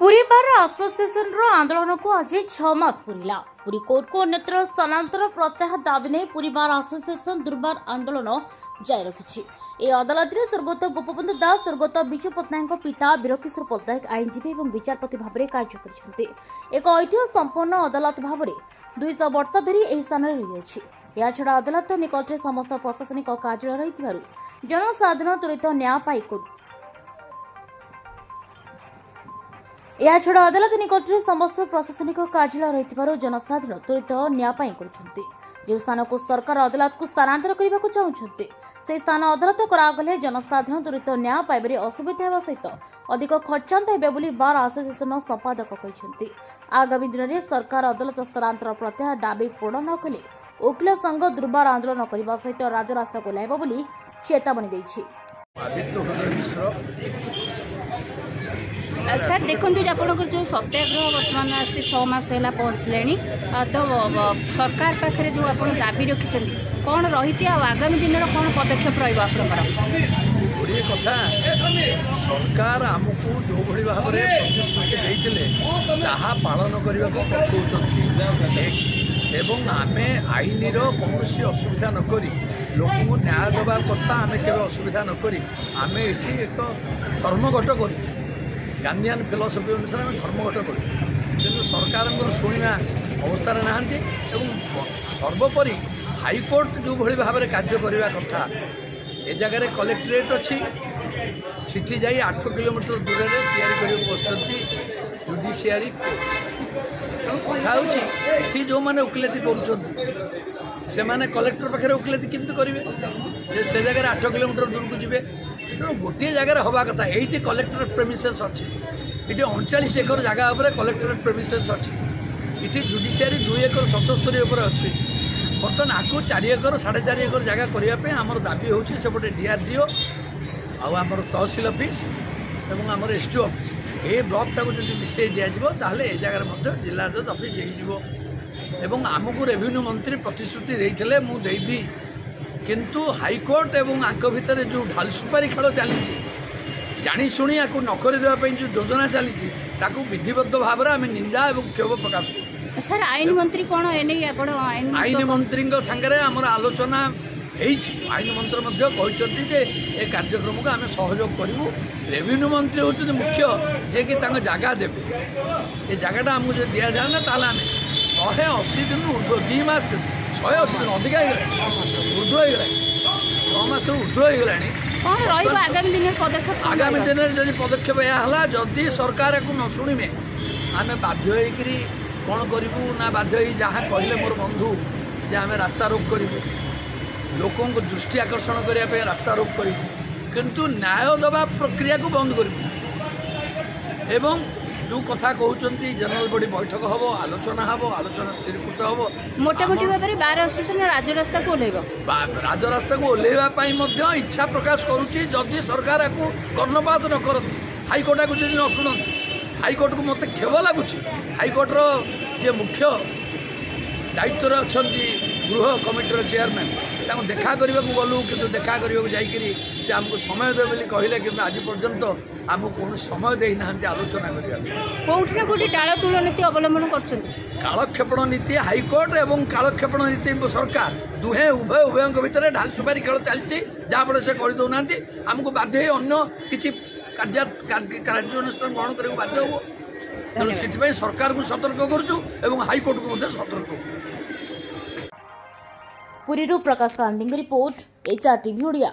पुरी बार association आंदोलन को आज 6 मास पूरा। पुरी कोर्ट को अन्यत्र स्थानांतर प्रत्याहार दाबी नहीं पुरी बार आसोसिएशन दुर्बार आंदोलन जारी रखी। ए अदालत में स्वर्गत गोपबंधु दास स्वर्गत विजु पट्टनायक पिता वीरकिशोर पट्टनायक आईनजीवी और विचारपति भाव में कार्य कर एक ऐतिह्य संपन्न अदालत भाव में 200 वर्ष धरी यह स्थान रही। या छड़ा अदालत निकट में समस्त प्रशासनिक कार्यालय रही जनसाधारण त्वरित न्याय पाई छड़ा अदालत निकट में समस्त प्रशासनिक कार्यालय रही जनसाधारण त्वरित न्याय पाई जो स्थान को सरकार अदालत को स्थानांतर करने को चाहते से स्थान अदालत करागले जनसाधारण त्वरित न्याय पाइबार असुविधा होगा सहित अधिक खर्चांत होगा बार आसोसिएशन संपादक कहते। आगामी दिन में सरकार अदालत स्थानांतर प्रत्याहार दाबी पूर्ण न कले वकिल संघ दुर्बार आंदोलन करने सहित राजरास्ता को लाइब बोली चेतावनी देछि। सर देखो आपंकर जो सत्याग्रह बर्तमान आसी 6 मास है पहुँचले तो सरकार पाखे जो आप दाबी रखिंट कौन रही आगामी दिन में कौन पदक्षेप गोटे कथा सरकार आमको जो भाई भाव में प्रतिश्रुति जहाँ पालन करने को पछौं एवं आम आईन कौन असुविधा नक लोक को न्याय देवा कथा आम के असुविधा नक आम ये एक धर्मघट कर गांधीआन फिलोसफी अनुसार आम धर्मघट कर सरकार शुणा अवस्था नहांती सर्वोपरि हाईकोर्ट जो भाई भाव में कार्य करने कथा ए जगह कलेक्टरेट अच्छी सिटी जाई 8 किलोमीटर दूर में बस जुडिशियरी कथा जो मैंने वकिलती कर कलेक्टर पाखे वकिलती केमती करेंगे से जगह 8 किलोमीटर दूर को जी गोटे जगह हवा कथा ये कलेक्टरेट प्रेमिसेस अच्छी ये 39 एकर जगह पर कलेक्टरेट प्रेमिसेस अच्छी ये जुडिशियरी 2 एकर 77 अच्छी बर्तमान आपको 4 एकर 4.5 एकर जगह करने आमर दाबी होची सेपटे DRDO आमर तहसिल ऑफिस एवं आमर SDO ऑफिस ये ब्लॉक टाक जो मिसई दिज्व ए जगह जिला जज ऑफिस हो आमको रेवेन्यू मंत्री प्रतिश्रुति देते मुझे किंतु हाईकोर्ट एवं आंक भितर जो ढाल सुपारी खेल चली जाशुणी आपको नखरी देवाई जो योजना चली विधिबद्ध भाव में आम निंदा और क्षोभ प्रकाश करूँ। सर आईन मंत्री कौन आईन मंत्री सांगे आमर आलोचना आईन मंत्री कहते ए कार्यक्रम को आम सहयोग करूँ। रेवेन्यू मंत्री होती मुख्य जे कि जगह देवे ये जगहटा आमको जो दि जाए ना ताल आम 180 दिन ऊर्ध्व 2 मास 180 दिन अधिक ऊर्ध्व हो 6 मास ऊर्ध्व हो आगामी दिन में जब पदक्षेप यह जदि सरकार को न शुणे आम बाध्य कौन करूँ ना बाध्य जहाँ कहले मोर बंधु जे आम रास्ता रोक करूँ लोकों को दृष्टि आकर्षण करने रास्ता रोक करूँ किंतु न्याय दबा प्रक्रिया को बंद करूँ एवं जो कथा कहते जनरल बॉडी बैठक हम आलोचना स्थिरीकृत हम मोटामोटी भाव में बार आसोसिएशन राजरास्ता को राजरास्ता को ओह्लैवा इच्छा प्रकाश करुच्ची जदि सरकार आपको कर्णपात न करती हाईकोर्ट को जब न शुणती हाईकोर्ट को मत खेव लगुच हाईकोर्टर जे मुख्य दायित्व अच्छा गृह कमिटर चेयरमैन देखा करने को गलु कि देखा करने जाकि से आमको समय दे बोली कहले कि आज पर्यंत आमको कौन समय देना आलोचना करने कौटी टालटूल नीति अवलंबन कर कालक्षेपण नीति हाईकोर्ट एवं कालक्षेपण नीति सरकार दुहे उभय भितर ढाल सुपारी खेल चलती जहाँफल से करदे ना आमको बाध्य अन्य किसी कार्यानुष्ठान ग्रहण करने को बाध्य हो तेणु से सरकार को सतर्क करुँ और हाईकोर्ट को सतर्क करूँ। पुरी प्रकाश कांदी रिपोर्ट HR TV ओडिया।